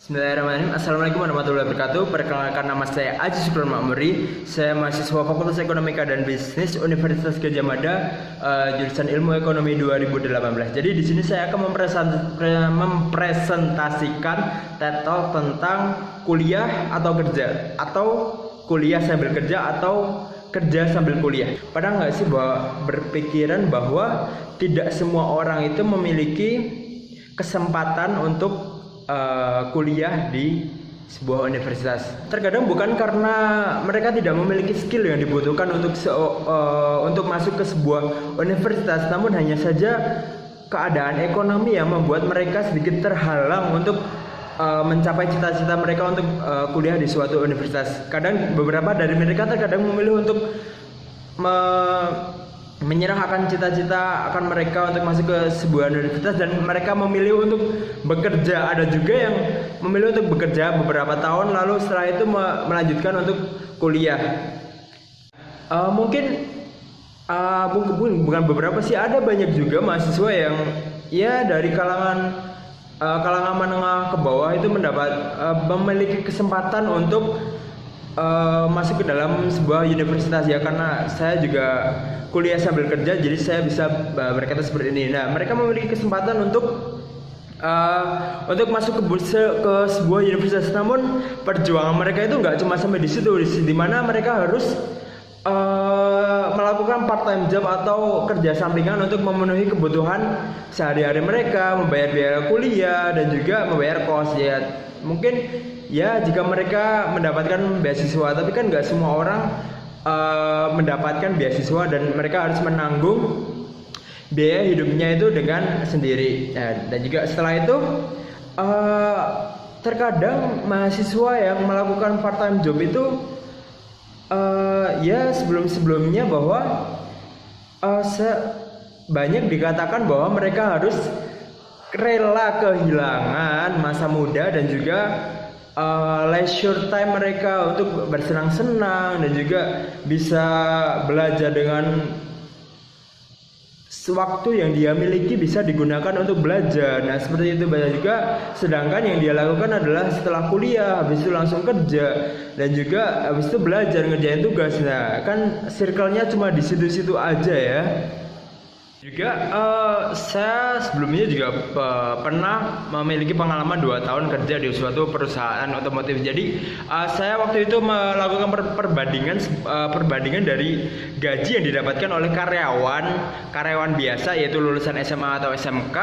Bismillahirrahmanirrahim. Assalamualaikum warahmatullahi wabarakatuh. Perkenalkan, nama saya Aji Syukron Makmuri. Saya mahasiswa Fakultas Ekonomika dan Bisnis Universitas Gadjah Mada, jurusan Ilmu Ekonomi 2018. Jadi di sini saya akan mempresentasikan TED Talk tentang kuliah atau kerja, atau kuliah sambil kerja, atau kerja sambil kuliah. Pernah nggak sih berpikiran bahwa tidak semua orang itu memiliki kesempatan untuk kuliah di sebuah universitas? Terkadang bukan karena mereka tidak memiliki skill yang dibutuhkan untuk masuk ke sebuah universitas, namun hanya saja keadaan ekonomi yang membuat mereka sedikit terhalang untuk mencapai cita-cita mereka untuk kuliah di suatu universitas. Kadang beberapa dari mereka terkadang memilih untuk menyerah akan cita-cita akan mereka untuk masuk ke sebuah universitas, dan mereka memilih untuk bekerja. Ada juga yang memilih untuk bekerja beberapa tahun lalu setelah itu melanjutkan untuk kuliah. Mungkin bukan beberapa sih, ada banyak juga mahasiswa yang ya dari kalangan menengah ke bawah itu memiliki kesempatan untuk masuk ke dalam sebuah universitas, ya karena saya juga kuliah sambil kerja, jadi saya bisa berkata seperti ini. Nah, mereka memiliki kesempatan untuk masuk ke sebuah universitas, namun perjuangan mereka itu nggak cuma sampai di situ, di mana mereka harus melakukan part time job atau kerja sampingan untuk memenuhi kebutuhan sehari-hari mereka, membayar biaya kuliah dan juga membayar kos. Ya mungkin ya jika mereka mendapatkan beasiswa, tapi kan nggak semua orang mendapatkan beasiswa dan mereka harus menanggung biaya hidupnya itu dengan sendiri. Dan juga setelah itu terkadang mahasiswa yang melakukan part time job itu ya sebelumnya bahwa banyak dikatakan bahwa mereka harus rela kehilangan masa muda dan juga leisure time mereka untuk bersenang-senang, dan juga bisa belajar dengan waktu yang dia miliki bisa digunakan untuk belajar. Nah seperti itu banyak juga. Sedangkan yang dia lakukan adalah setelah kuliah, habis itu langsung kerja, dan juga habis itu belajar ngerjain tugas. Nah kan circle-nya cuma di situ-situ aja ya. Juga saya sebelumnya juga pernah memiliki pengalaman 2 tahun kerja di suatu perusahaan otomotif. Jadi saya waktu itu melakukan perbandingan dari gaji yang didapatkan oleh karyawan biasa, yaitu lulusan SMA atau SMK,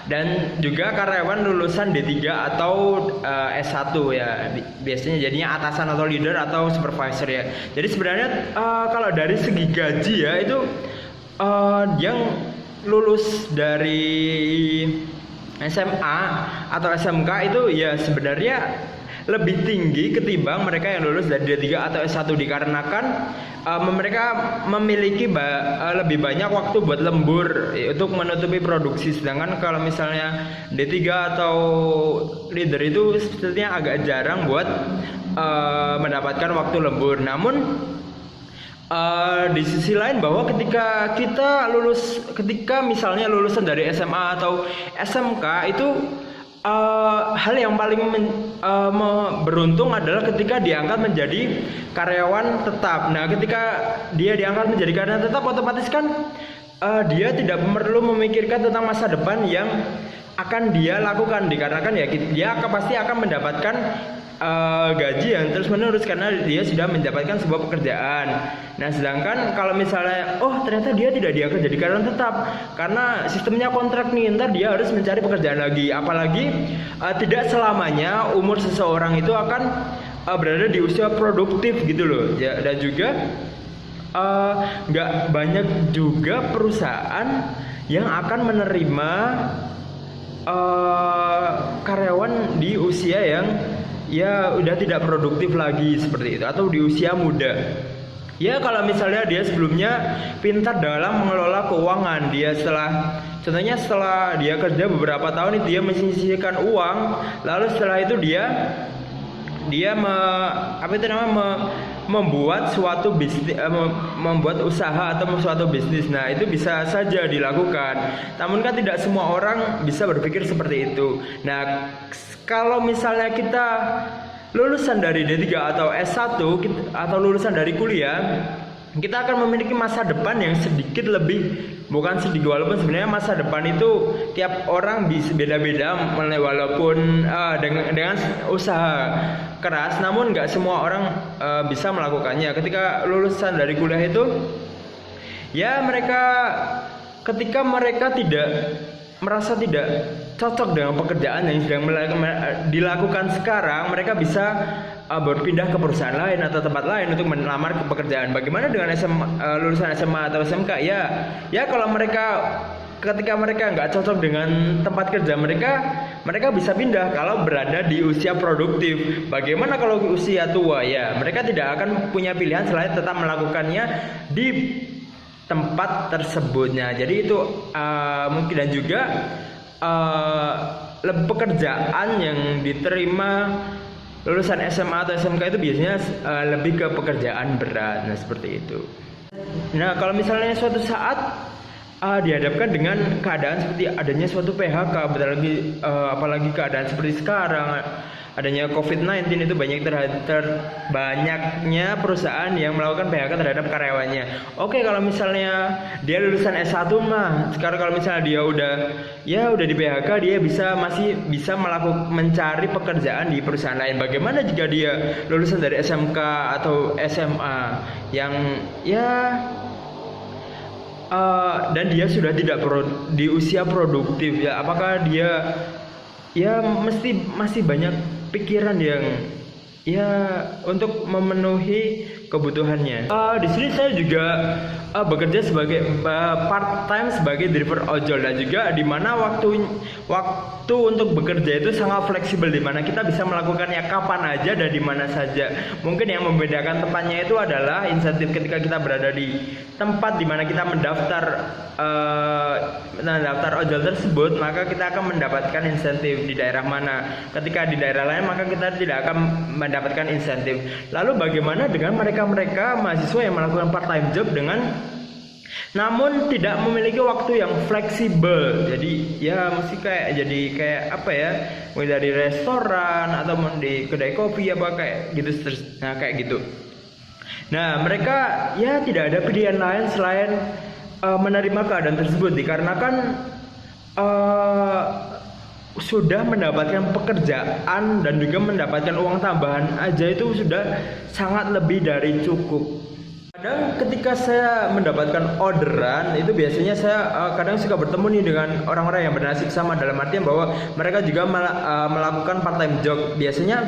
dan juga karyawan lulusan D3 atau S1 ya. Biasanya jadinya atasan atau leader atau supervisor ya. Jadi sebenarnya kalau dari segi gaji ya itu yang lulus dari SMA atau SMK itu ya sebenarnya lebih tinggi ketimbang mereka yang lulus dari D3 atau S1, dikarenakan mereka memiliki lebih banyak waktu buat lembur untuk menutupi produksi. Sedangkan kalau misalnya D3 atau leader itu sepertinya agak jarang buat mendapatkan waktu lembur. Namun di sisi lain bahwa ketika misalnya lulusan dari SMA atau SMK itu hal yang paling beruntung adalah ketika diangkat menjadi karyawan tetap. Nah ketika dia diangkat menjadi karyawan tetap, otomatis kan dia tidak perlu memikirkan tentang masa depan yang akan dia lakukan, dikarenakan ya dia pasti akan mendapatkan gaji yang terus menerus karena dia sudah mendapatkan sebuah pekerjaan. Nah sedangkan kalau misalnya ternyata dia tidak diangkat jadi karyawan tetap karena sistemnya kontrak nih, ntar dia harus mencari pekerjaan lagi. Apalagi tidak selamanya umur seseorang itu akan berada di usia produktif gitu loh ya. Dan juga nggak banyak juga perusahaan yang akan menerima karyawan di usia yang ya udah tidak produktif lagi seperti itu, atau di usia muda. Ya kalau misalnya dia sebelumnya pintar dalam mengelola keuangan, contohnya setelah dia kerja beberapa tahun dia menyisihkan uang, lalu setelah itu dia membuat suatu bisnis, membuat usaha atau suatu bisnis. Nah, itu bisa saja dilakukan. Namun kan tidak semua orang bisa berpikir seperti itu. Nah, kalau misalnya kita lulusan dari D3 atau S1 atau lulusan dari kuliah, kita akan memiliki masa depan yang sedikit lebih, bukan sedikit, walaupun sebenarnya masa depan itu tiap orang bisa beda-beda, walaupun dengan usaha keras, namun nggak semua orang bisa melakukannya. Ketika lulusan dari kuliah itu, ya ketika mereka merasa tidak cocok dengan pekerjaan yang sedang dilakukan sekarang, mereka bisa berpindah ke perusahaan lain atau tempat lain untuk melamar ke pekerjaan. Bagaimana dengan lulusan SMA atau SMK? Ya kalau ketika mereka nggak cocok dengan tempat kerja mereka bisa pindah kalau berada di usia produktif. Bagaimana kalau usia tua? Ya mereka tidak akan punya pilihan selain tetap melakukannya di tempat tersebutnya. Jadi itu mungkin, dan juga pekerjaan yang diterima lulusan SMA atau SMK itu biasanya lebih ke pekerjaan berat. Nah, seperti itu. Nah, kalau misalnya suatu saat dihadapkan dengan keadaan seperti adanya suatu PHK, apalagi keadaan seperti sekarang, adanya COVID-19, itu banyaknya perusahaan yang melakukan PHK terhadap karyawannya. Oke, kalau misalnya dia lulusan S1 mah, sekarang kalau misalnya dia udah di PHK, dia masih bisa mencari pekerjaan di perusahaan lain. Bagaimana jika dia lulusan dari SMK atau SMA yang dan dia sudah tidak di usia produktif, ya apakah dia masih banyak pikiran yang untuk memenuhi kebutuhannya. Di sini saya juga bekerja sebagai part time sebagai driver ojol, dan juga di mana waktu untuk bekerja itu sangat fleksibel, di mana kita bisa melakukannya kapan aja dan di mana saja. Mungkin yang membedakan tempatnya itu adalah insentif ketika kita berada di tempat di mana kita mendaftar ojol tersebut, maka kita akan mendapatkan insentif di daerah mana. Ketika di daerah lain, maka kita tidak akan mendapatkan insentif. Lalu bagaimana dengan mereka mahasiswa yang melakukan part time job namun tidak memiliki waktu yang fleksibel? Jadi mesti kayak apa ya, mulai dari restoran atau di kedai kopi kayak gitu. Nah, kayak gitu. Nah, mereka tidak ada pilihan lain selain menerima keadaan tersebut, dikarenakan sudah mendapatkan pekerjaan dan juga mendapatkan uang tambahan aja itu sudah sangat lebih dari cukup. Kadang ketika saya mendapatkan orderan itu, biasanya saya kadang suka bertemu nih dengan orang-orang yang bernasib sama, dalam artian bahwa mereka juga melakukan part time job. Biasanya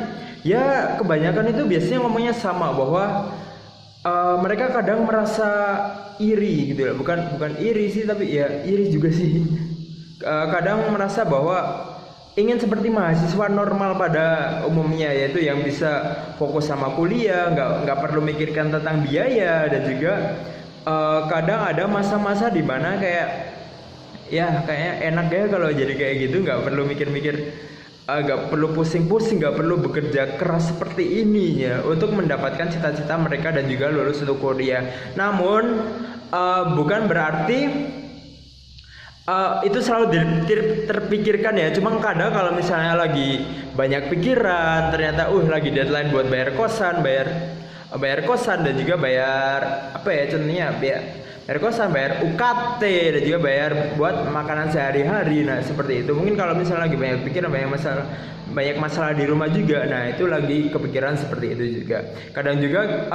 kebanyakan itu biasanya ngomongnya sama, bahwa mereka kadang merasa iri gitu ya. Bukan iri sih, tapi iri juga sih. Kadang merasa bahwa ingin seperti mahasiswa normal pada umumnya, yaitu yang bisa fokus sama kuliah, nggak perlu mikirkan tentang biaya, dan juga kadang ada masa-masa di mana kayaknya enak ya kalau jadi kayak gitu, nggak perlu mikir-mikir, nggak perlu pusing-pusing, nggak perlu bekerja keras seperti ini ya untuk mendapatkan cita-cita mereka dan juga lulus untuk kuliah. Namun bukan berarti itu selalu terpikirkan ya. Cuma kadang kalau misalnya lagi banyak pikiran, ternyata lagi deadline buat bayar kosan dan juga bayar contohnya bayar kosan, bayar UKT, dan juga bayar buat makanan sehari-hari. Nah, seperti itu. Mungkin kalau misalnya lagi banyak pikiran, banyak masalah di rumah juga, nah itu lagi kepikiran seperti itu juga. Kadang juga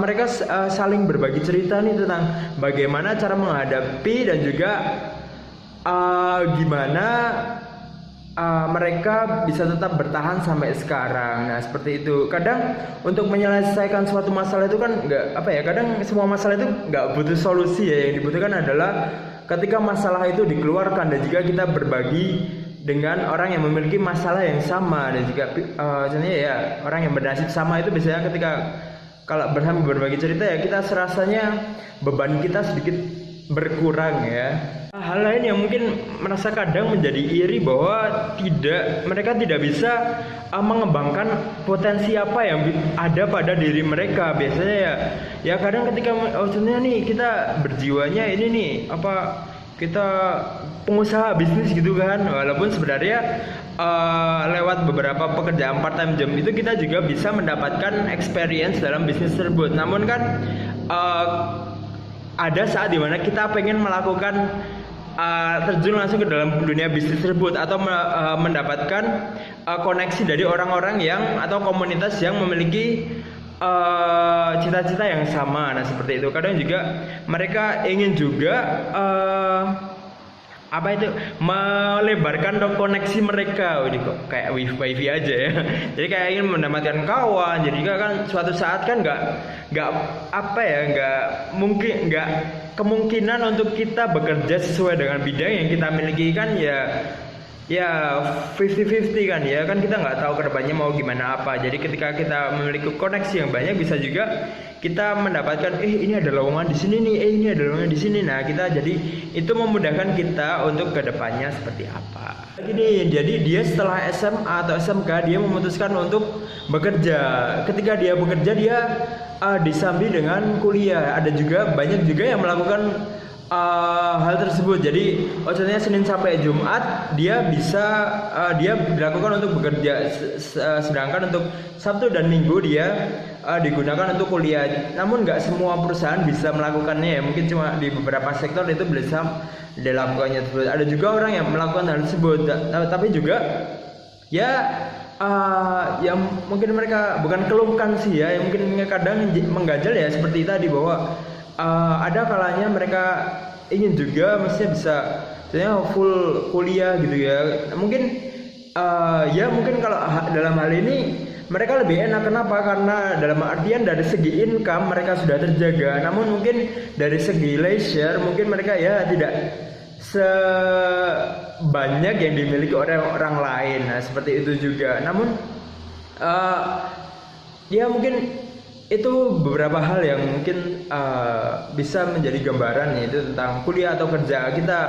mereka saling berbagi cerita nih tentang bagaimana cara menghadapi dan juga gimana mereka bisa tetap bertahan sampai sekarang. Nah, seperti itu. Kadang untuk menyelesaikan suatu masalah itu kan kadang semua masalah itu nggak butuh solusi ya. Yang dibutuhkan adalah ketika masalah itu dikeluarkan dan juga kita berbagi dengan orang yang memiliki masalah yang sama, dan juga contohnya orang yang bernasib sama itu biasanya ketika kalau berbagi cerita kita serasanya beban kita sedikit berkurang ya. Hal lain yang mungkin merasa kadang menjadi iri bahwa mereka tidak bisa mengembangkan potensi apa yang ada pada diri mereka. Biasanya ya kadang ketika contohnya nih kita berjiwanya ini nih kita pengusaha bisnis gitu kan, walaupun sebenarnya lewat beberapa pekerjaan part time job itu kita juga bisa mendapatkan experience dalam bisnis tersebut. Namun kan ada saat dimana kita pengen melakukan terjun langsung ke dalam dunia bisnis tersebut atau mendapatkan koneksi dari orang-orang yang atau komunitas yang memiliki cita-cita yang sama. Nah seperti itu. Kadang juga mereka ingin juga melebarkan koneksi mereka. Ini kok kayak wifi aja ya. Jadi kayak ingin mendapatkan kawan. Jadi kan suatu saat kan nggak kemungkinan untuk kita bekerja sesuai dengan bidang yang kita miliki kan ya 50-50 kan ya, kan kita nggak tahu kedepannya mau gimana apa. Jadi ketika kita memiliki koneksi yang banyak bisa juga kita mendapatkan ini ada lowongan di sini nih, ini ada lowongan di sini. Nah kita jadi itu memudahkan kita untuk kedepannya seperti apa. Jadi dia setelah SMA atau SMK dia memutuskan untuk bekerja. Ketika dia bekerja dia disambi dengan kuliah. Ada juga banyak juga yang melakukan hal tersebut. Jadi contohnya Senin sampai Jumat dia dilakukan untuk bekerja, sedangkan untuk Sabtu dan Minggu dia digunakan untuk kuliah. Namun nggak semua perusahaan bisa melakukannya ya, mungkin cuma di beberapa sektor itu bisa dilakukannya tersebut. Ada juga orang yang melakukan hal tersebut, tapi juga yang mungkin mereka bukan keluhkan sih ya, yang mungkin kadang mengganjal ya seperti tadi bahwa ada kalanya mereka ingin juga maksudnya bisa full kuliah gitu ya. Mungkin mungkin kalau dalam hal ini mereka lebih enak. Kenapa? Karena dalam artian dari segi income mereka sudah terjaga. Namun mungkin dari segi leisure mungkin mereka ya tidak sebanyak yang dimiliki oleh orang lain. Nah seperti itu juga. Namun mungkin itu beberapa hal yang mungkin bisa menjadi gambaran yaitu tentang kuliah atau kerja kita.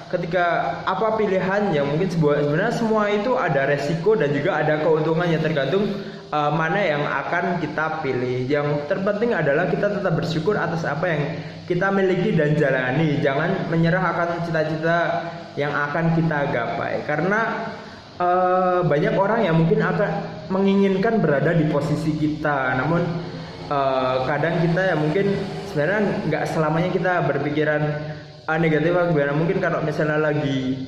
Ketika apa pilihan yang mungkin sebenarnya semua itu ada resiko dan juga ada keuntungannya, tergantung mana yang akan kita pilih. Yang terpenting adalah kita tetap bersyukur atas apa yang kita miliki dan jalani. Jangan menyerah akan cita-cita yang akan kita gapai, karena banyak orang yang mungkin akan menginginkan berada di posisi kita. Namun kadang kita ya mungkin sebenarnya nggak selamanya kita berpikiran negatif. Mungkin kalau misalnya lagi